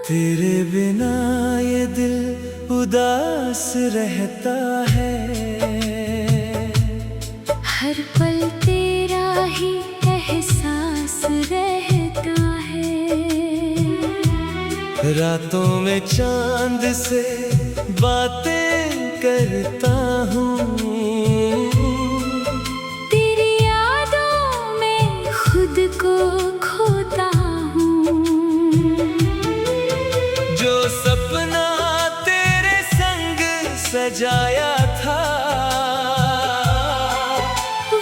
तेरे बिना ये दिल उदास रहता है। हर पल तेरा ही एहसास रहता है। रातों में चांद से बातें करता हूँ। तेरी यादों में खुद को खोता हूँ। जो सपना तेरे संग सजाया था,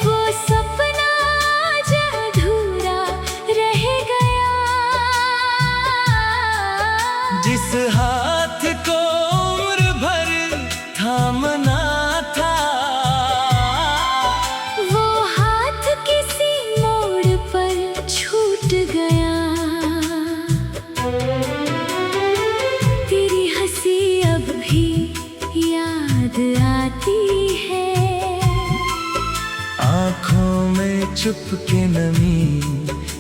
वो सपना आज अधूरा रह गया। जिस हाथ को उम्र भर थामना था, वो हाथ किसी मोड़ पर छूट गया। तेरी हंसी अब भी याद आती है। आँखों में चुपके नमी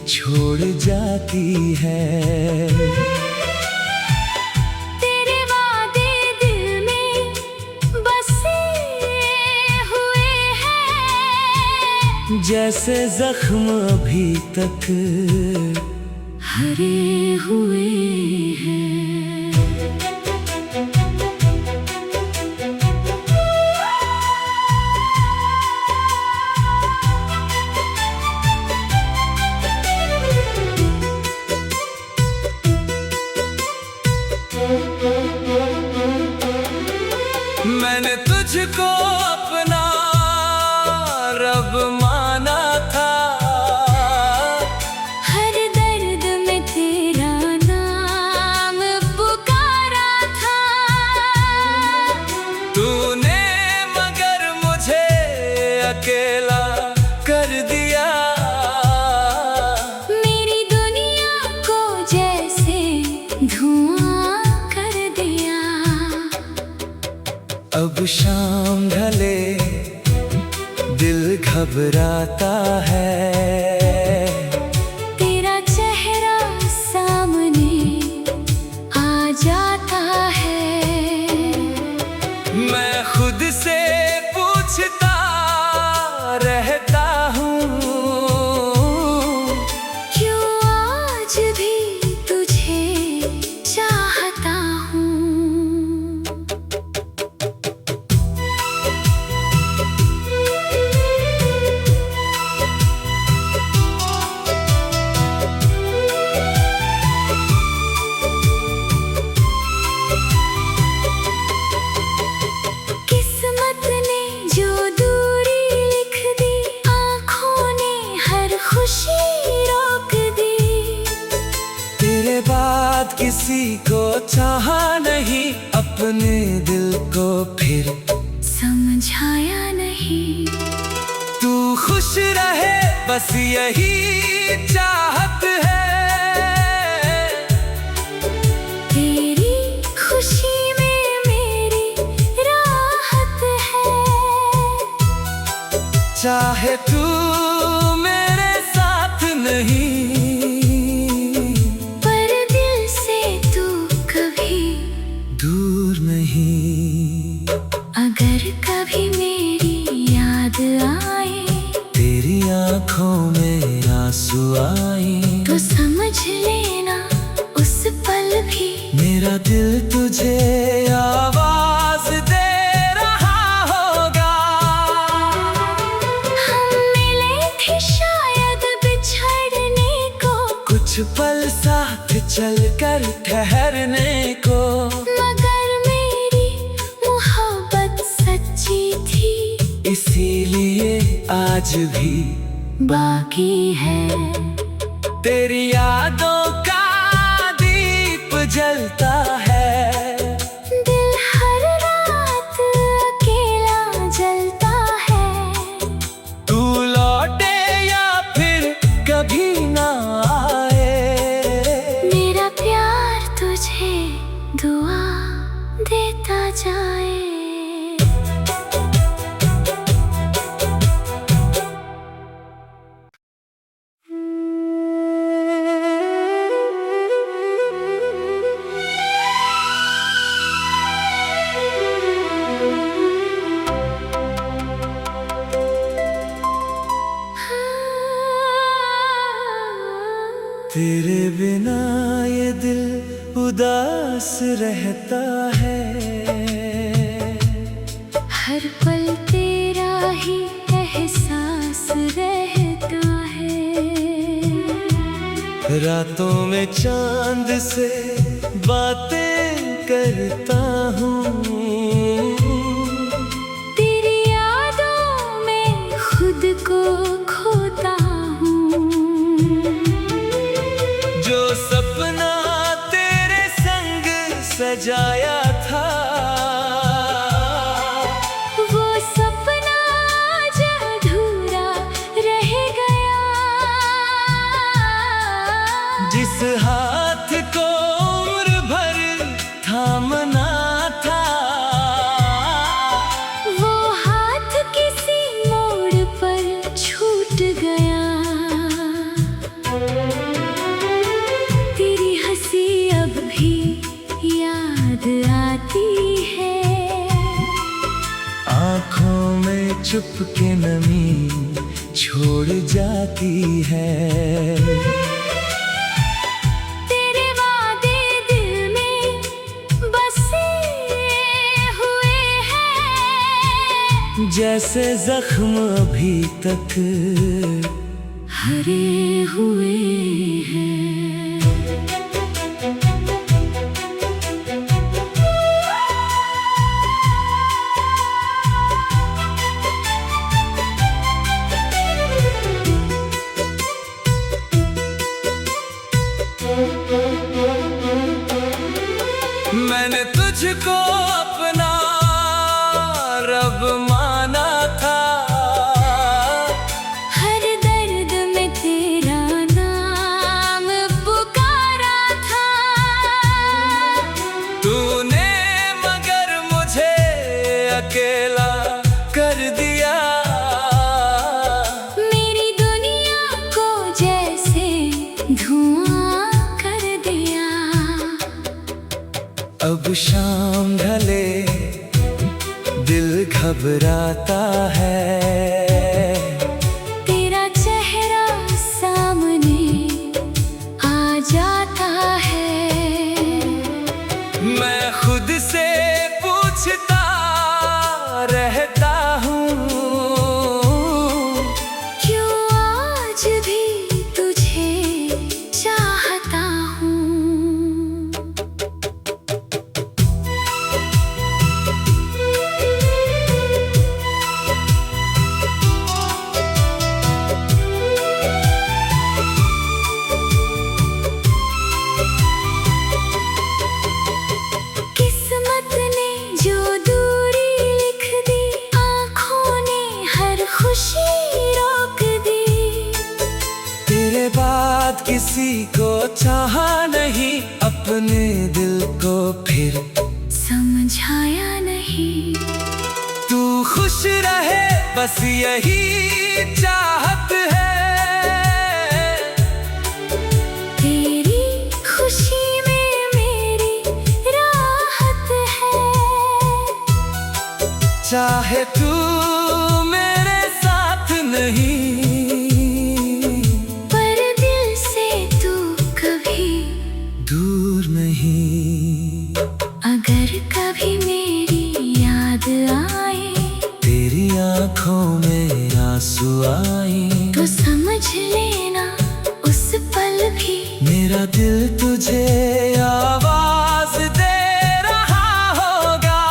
छोड़ जाती है। तेरे वादे दिल में बसे हुए हैं। जैसे जख्म अभी तक हरे हुए हैं। मैंने तुझको अपना रब माना था। हर दर्द में तेरा नाम पुकारा था। तूने मगर मुझे अकेला कर दिया। मेरी दुनिया को जैसे धुआं कर दिया। अब शाम ढले दिल घबराता है। तेरा चेहरा सामने आ जाता है। मैं खुद से पूछता रहता हूँ, क्यों आज भी तुझे चाहता हूँ। किस्मत ने जो दूरी लिख दी, आँखों ने हर खुशी रोक दी। तेरे बाद किसी को चाहा नहीं, अपने दिल को फिर समझाया नहीं। तू खुश रहे बस यही चाहत है। तेरी खुशी में मेरी राहत है। चाहे तू मेरे साथ नहीं, पर दिल से तू कभी दूर नहीं। अगर कभी मेरी याद आए, तेरी आँखों में आंसू आए, तो समझ लेना उस पल भी मेरा दिल तुझे आवाज दे रहा होगा। हम मिले थे शायद बिछड़ने को, कुछ पल साथ चलकर ठहरने को। मगर मेरी मोहब्बत सच्ची थी, इसीलिए आज भी बाकी है। तेरी यादों का दीप जलता है। दिल हर रात अकेला जलता है। तू लौटे या फिर कभी ना आए, मेरा प्यार तुझे दुआ देता जाए। तेरे बिना ये दिल उदास रहता है। हर पल तेरा ही एहसास रहता है। रातों में चांद से बातें करता हूँ। तेरी यादों में खुद को खोता हूँ। जो सपना तेरे संग सजाया था, वो सपना आज अधूरा रह गया। जिस हाथ को उम्र भर थामना था, वो हाथ किसी मोड़ पर छूट गया। तेरी हंसी अब भी याद आती है। आँखों में चुपके नमी छोड़ जाती है। तेरे वादे दिल में बसे हुए हैं। जैसे जख्म अभी तक हरे हुए हैं। मैंने तुझको अपना रब माना था। हर दर्द में तेरा नाम पुकारा था। तूने मगर मुझे अकेला कर दिया। मेरी दुनिया को जैसे धुआं कर दिया। अब शाम ढले दिल घबराता है। तेरा चेहरा सामने आ जाता है। मैं खुद से पूछता रहता हूँ, क्यों आज भी तुझे चाहता हूँ। किस्मत ने जो दूरी लिख दी, आँखों ने हर खुशी रोक दी। तेरे बाद किसी को चाहा नहीं, अपने दिल को फिर समझाया नहीं। तू खुश रहे बस यही चाहत है। तेरी खुशी में मेरी राहत है। चाहे तू मेरे साथ नहीं, पर दिल से तू कभी दूर नहीं। अगर कभी मेरी याद आए, तेरी आँखों में आंसू आए, तो समझ लेना उस पल भी मेरा दिल तुझे आवाज दे रहा होगा।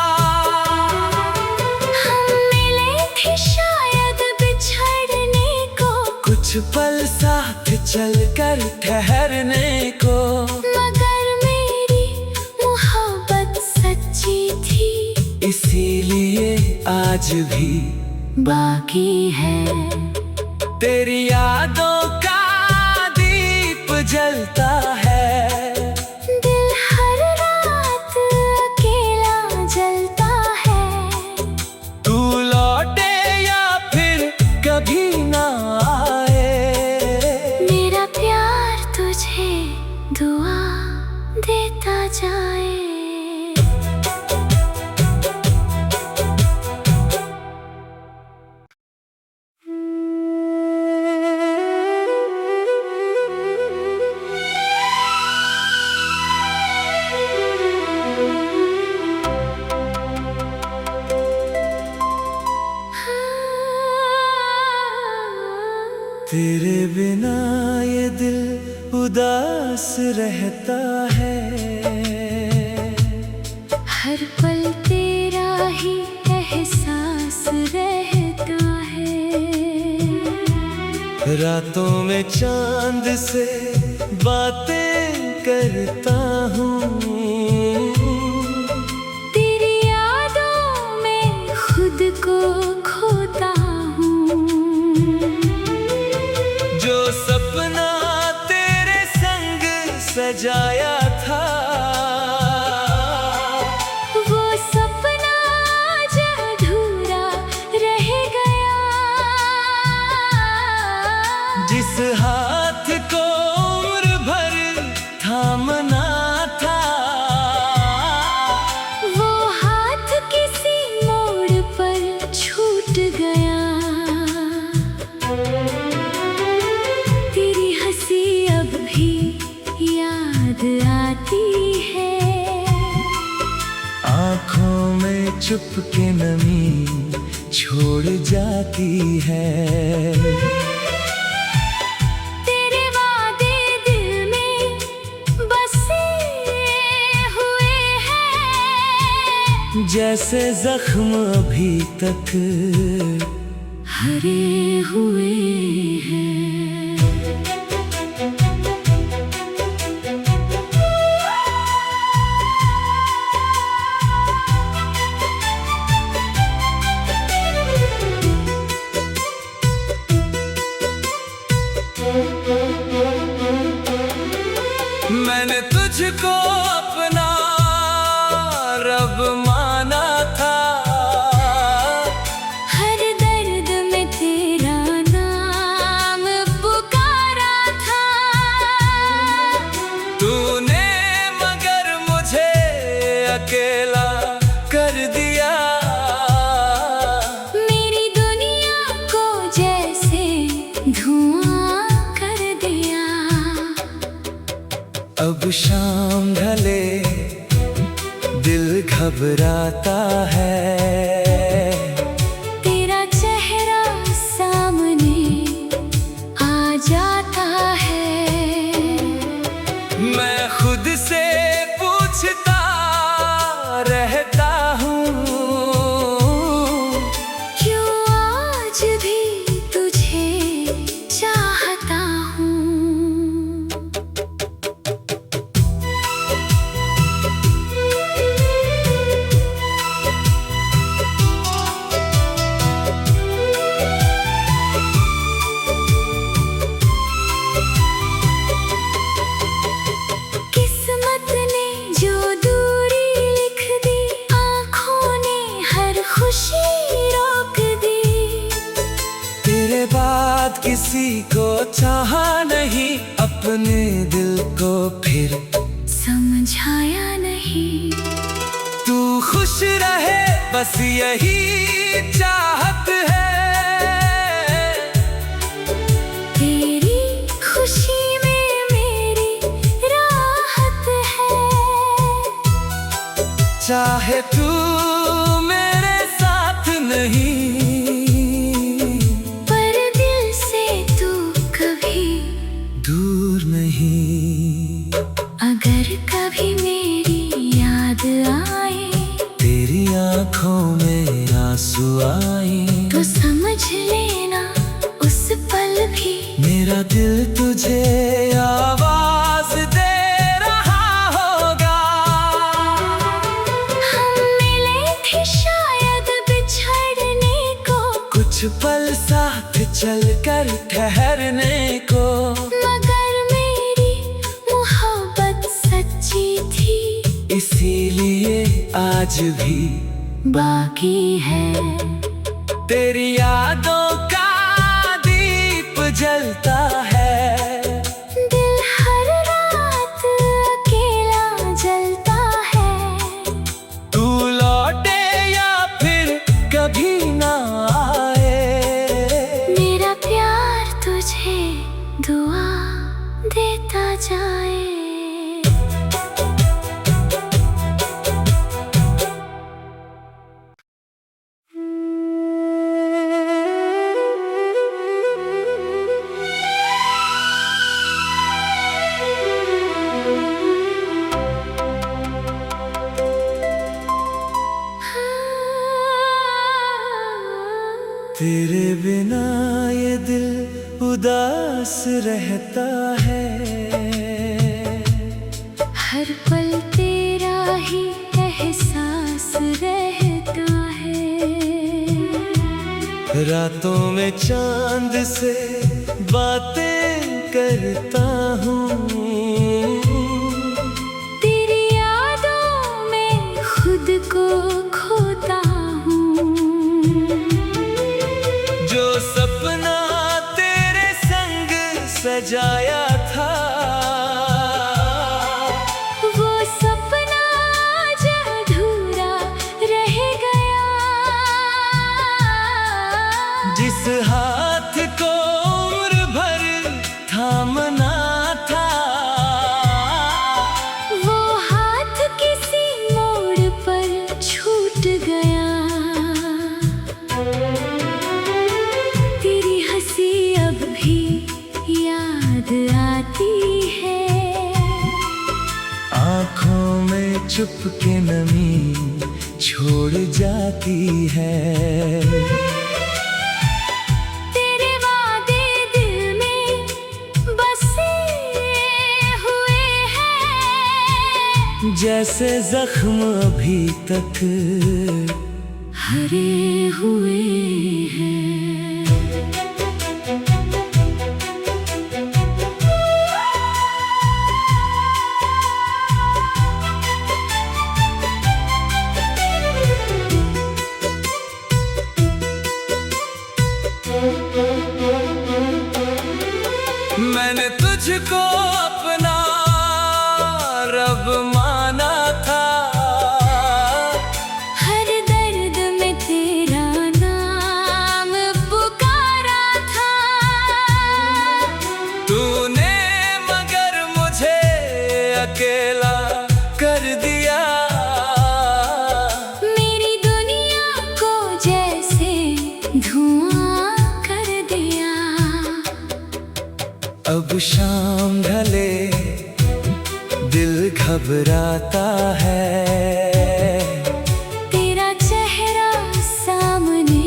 हम मिले थे शायद बिछड़ने को, कुछ पल साथ चलकर ठहरने को। मगर मेरी मोहब्बत सच्ची थी, इसीलिए आज भी बाकी है। तेरी यादों का दीप जलता है। दिल हर रात अकेला जलता है। तू लौटे या फिर कभी ना आए, मेरा प्यार तुझे दुआ देता जाए। पास रहता है। हर पल तेरा ही एहसास रहता है। रातों में चांद से बातें करता हूँ। तेरी यादों में खुद को खोता हूँ। जो सपना तेरे संग सजाया था, वो सपना आज अधूरा रह गया। जिस हाथ को उम्र भर थामना था, वो हाथ किसी मोड़ पर छूट गया। तेरी हंसी अब भी याद आती है। आँखों में चुपके नमी छोड़ जाती है। तेरे वादे दिल में बसे हुए हैं। जैसे जख्म अभी तक हरे हुए हैं। मैंने तुझको अपना रब माना था। हर दर्द में तेरा नाम पुकारा था। तूने मगर मुझे अकेला कर दिया। मेरी दुनिया को जैसे धुआं कर दिया। अब शाम ढले दिल घबराता है। तेरा चेहरा सामने आ जाता है। मैं खुद से पूछता रहता हूँ, क्यों आज भी तुझे चाहता हूँ। किस्मत ने जो दूरी लिख दी, आँखों ने हर खुशी रोक दी। तेरे बाद किसी को चाहा नहीं, अपने दिल को फिर समझाया नहीं। तू खुश रहे बस यही चाहत है। तेरी खुशी में मेरी राहत है। चाहे तू मेरे साथ नहीं, पर दिल से तू कभी दूर नहीं। अगर कभी मेरी याद आए, तेरी आँखों में आंसू आए, तो समझ लेना उस पल भी मेरा दिल तुझे आवाज दे रहा होगा। हम मिले थे शायद बिछड़ने को, कुछ पल साथ चलकर ठहरने को। मगर मेरी मोहब्बत सच्ची थी, इसीलिए आज भी बाकी है। तेरी यादों का दीप जलता है। दिल हर रात अकेला जलता है। तू लौटे या फिर कभी ना आए, मेरा प्यार तुझे दुआ देता जाए। तेरे बिना ये दिल उदास रहता है। हर पल तेरा ही एहसास रहता है। रातों में चांद से बातें करता हूँ। तेरी यादों में खुद को खोता हूँ। जो सपना तेरे संग सजाया था, वो सपना आज अधूरा रह गया। जिस हाथ को उम्र भर थामना था, वो हाथ किसी मोड़ पर छूट गया। तेरी हंसी अब भी याद आती है। आँखों में चुपके नमी छोड़ जाती है। तेरे वादे दिल में बसे हुए हैं। जैसे जख्म अभी तक हरे हुए हैं। मैंने तुझको अपना रब माना था। हर दर्द में तेरा नाम पुकारा था। तूने मगर मुझे अकेला कर दिया। मेरी दुनिया को जैसे धुआं कर दिया। अब शाम ढले दिल घबराता है। तेरा चेहरा सामने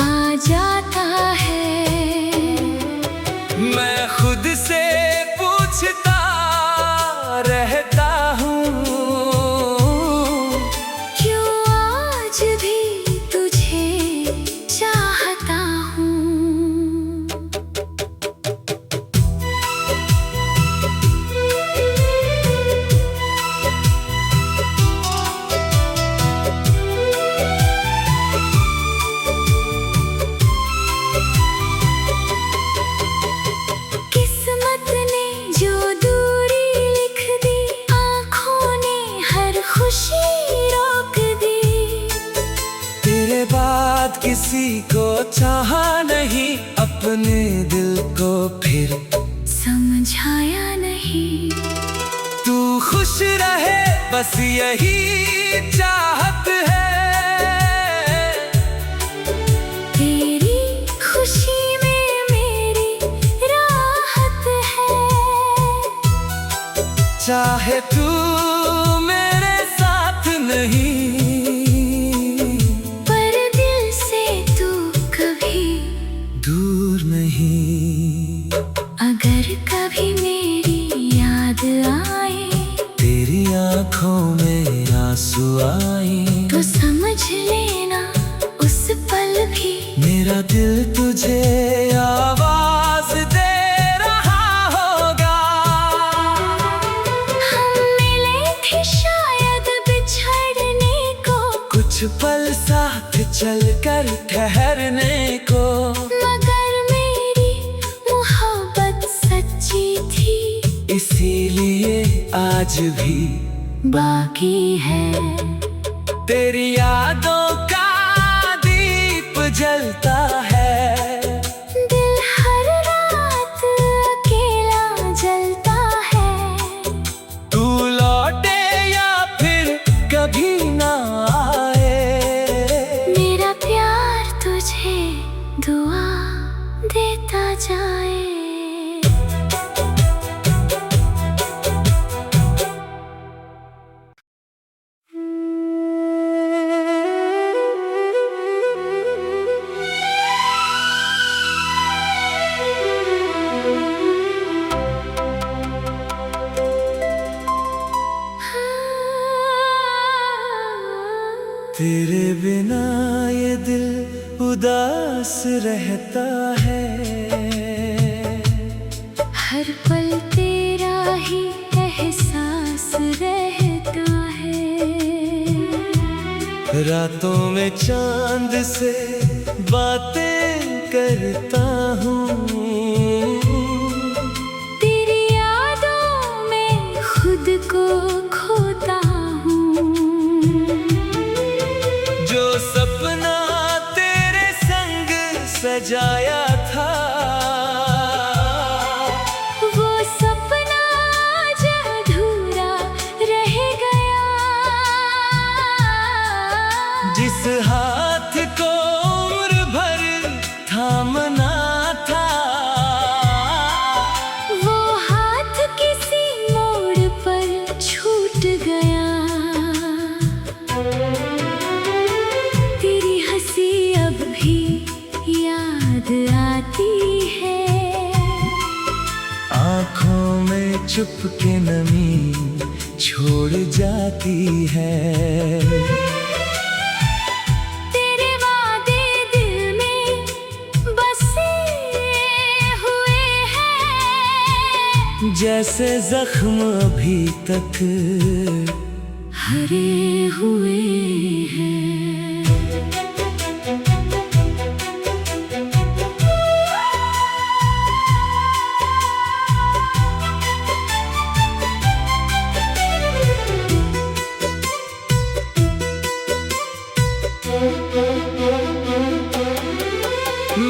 आ जाता है। मैं खुद से पूछता रहता हूँ, क्यों आज भी तुझे चाहता हूँ। किस्मत ने जो दूरी लिख दी, आँखों ने हर खुशी रोक दी। तेरे बाद किसी को चाहा नहीं, अपने दिल को फिर समझाया नहीं। तू खुश रहे बस यही चाहत है। तेरी खुशी में मेरी राहत है। चाहे तू मेरे साथ नहीं, पर दिल से तू कभी दूर नहीं। अगर कभी मेरी याद आए, तेरी आँखों में आंसू आए, तो समझ लेना उस पल भी मेरा दिल तुझे आवाज दे रहा होगा। हम मिले थे शायद बिछड़ने को, कुछ पल साथ चलकर ठहरने को। मगर मेरी मोहब्बत सच्ची थी, इसीलिए आज भी बाकी है। तेरी यादों का दीप जलता है। दिल हर रात अकेला जलता है। तू लौटे या फिर कभी ना आए, मेरा प्यार तुझे दुआ देता जाए। तेरे बिना ये दिल उदास रहता है। हर पल तेरा ही एहसास रहता है। रातों में चांद से बातें करता हूँ। तेरी यादों में खुद को खोता हूँ। जो सपना तेरे संग सजाया था, वो सपना आज अधूरा रह गया। जिस हाथ को उम्र भर थामना था, वो हाथ किसी मोड़ पर छूट गया। तेरी हंसी अब भी याद आती है। आँखों में चुपके नमी छोड़ जाती है। तेरे वादे दिल में बसे हुए हैं। जैसे जख्म अभी तक हरे हुए हैं।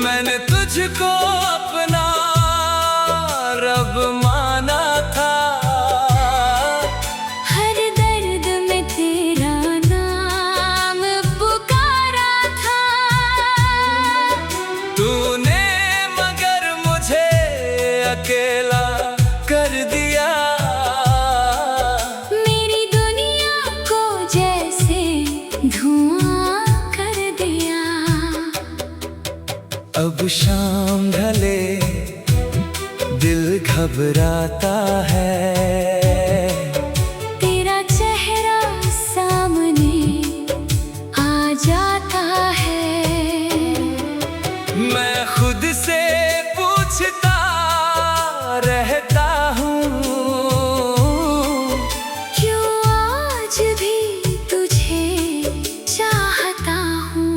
मैंने तुझको अपना रब माना था। हर दर्द में तेरा नाम पुकारा था। तूने मगर मुझे अकेला कर दिया। मेरी दुनिया को जैसे धुआं कर दिया। अब शाम ढले दिल घबराता है। तेरा चेहरा सामने आ जाता है। मैं खुद से पूछता रहता हूँ, क्यों आज भी तुझे चाहता हूँ।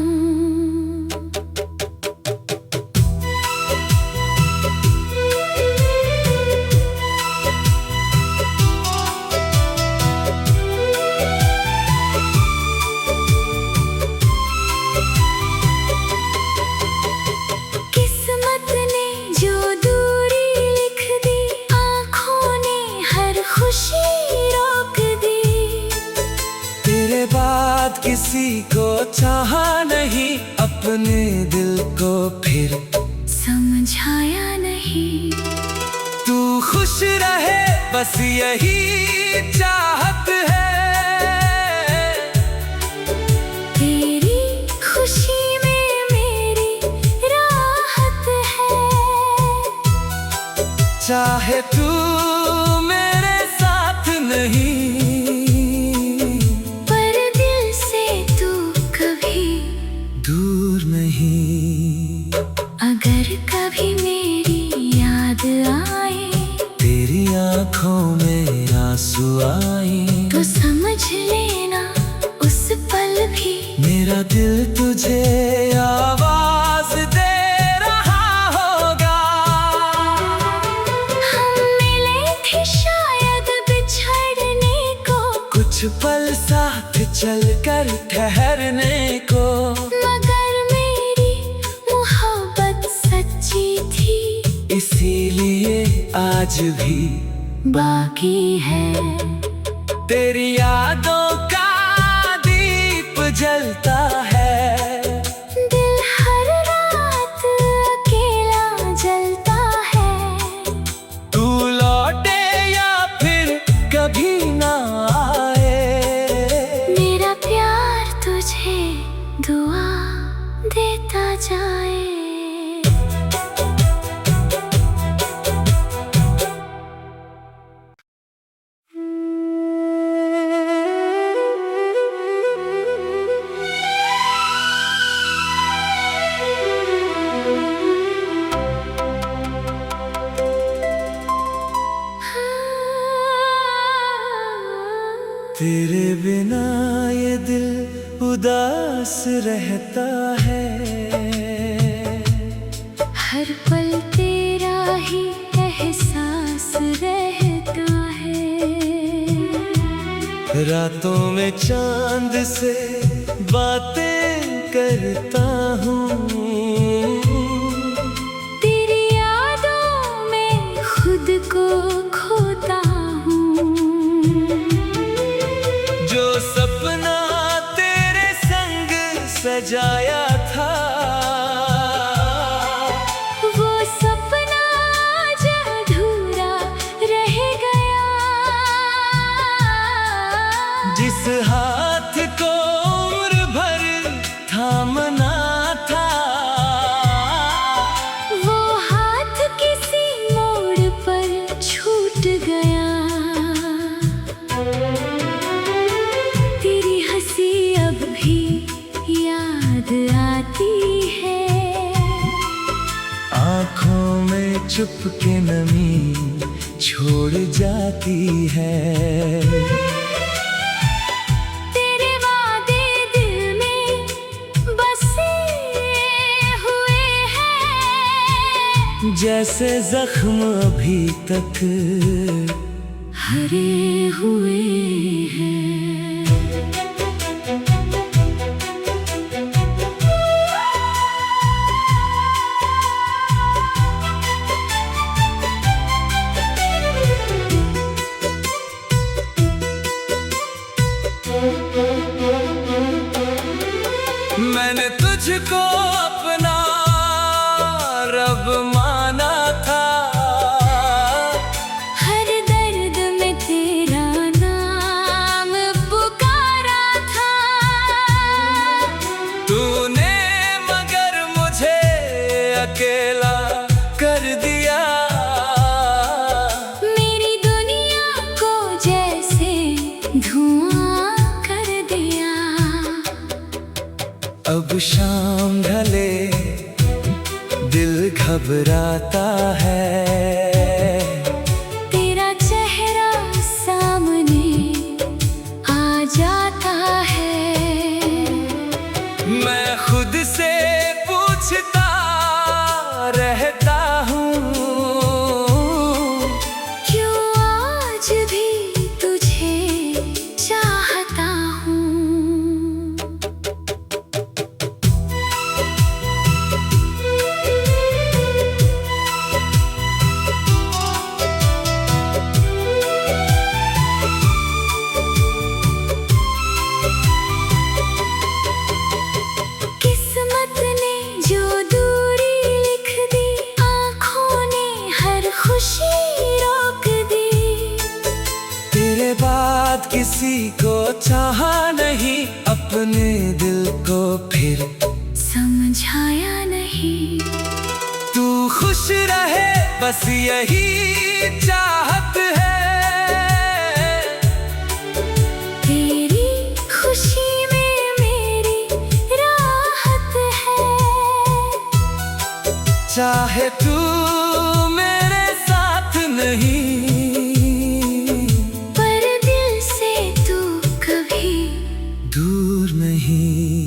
किस्मत ने जो दूरी लिख दी, आँखों ने हर खुशी रोक दी। तेरे बाद किसी को चाहा नहीं, अपने दिल को फिर समझाया नहीं। तू खुश रहे बस यही चाहत है। तेरी खुशी में मेरी राहत है। चाहे तू मेरे साथ नहीं, पर दिल से तू कभी दूर नहीं। अगर कभी मेरी याद आए, तेरी आँखों में आंसू आए, तो समझ लेना उस पल भी मेरा दिल तुझे आवाज दे रहा होगा। हम मिले थे शायद बिछड़ने को, कुछ पल साथ चलकर ठहरने को। मगर मेरी मोहब्बत सच्ची थी, इसीलिए आज भी बाकी है। तेरी यादों का दीप जलता है। दिल हर रात अकेला जलता है। तू लौटे या फिर कभी ना आए, मेरा प्यार तुझे दुआ देता जाए। तेरे बिना ये दिल उदास रहता है। हर पल तेरा ही एहसास रहता है। रातों में चांद से बातें करता हूँ। तेरी यादों में खुद को खोता हूँ। जो सपना तेरे संग सजाया था, वो सपना आज अधूरा रह गया। जिस हाथ को उम्र भर थामना था, वो हाथ किसी मोड़ पर छूट गया। तेरी हंसी अब भी याद आती है। आँखों में चुपके नमी छोड़ जाती है। तेरे वादे दिल में बसे हुए हैं। जैसे जख्म अभी तक हरे हुए हैं। मैंने तुझको अपना रब माना था। हर दर्द में तेरा नाम पुकारा था। तूने मगर मुझे अकेला कर दिया। मेरी दुनिया को जैसे धुआं कर दिया। अब शाम ढले दिल घबराता है। तेरा चेहरा सामने आ जाता है। मैं खुद से पूछता रहता हूँ, क्यों आज भी तुझे चाहता हूँ। किस्मत ने जो दूरी लिख दी, आँखों ने हर खुशी रोक दी। तेरे बाद किसी को चाहा नहीं, अपने दिल को फिर समझाया नहीं। तू खुश रहे बस यही चाहत है। तेरी खुशी में मेरी राहत है। चाहे तू मेरे साथ नहीं, पर दिल से तू कभी दूर नहीं।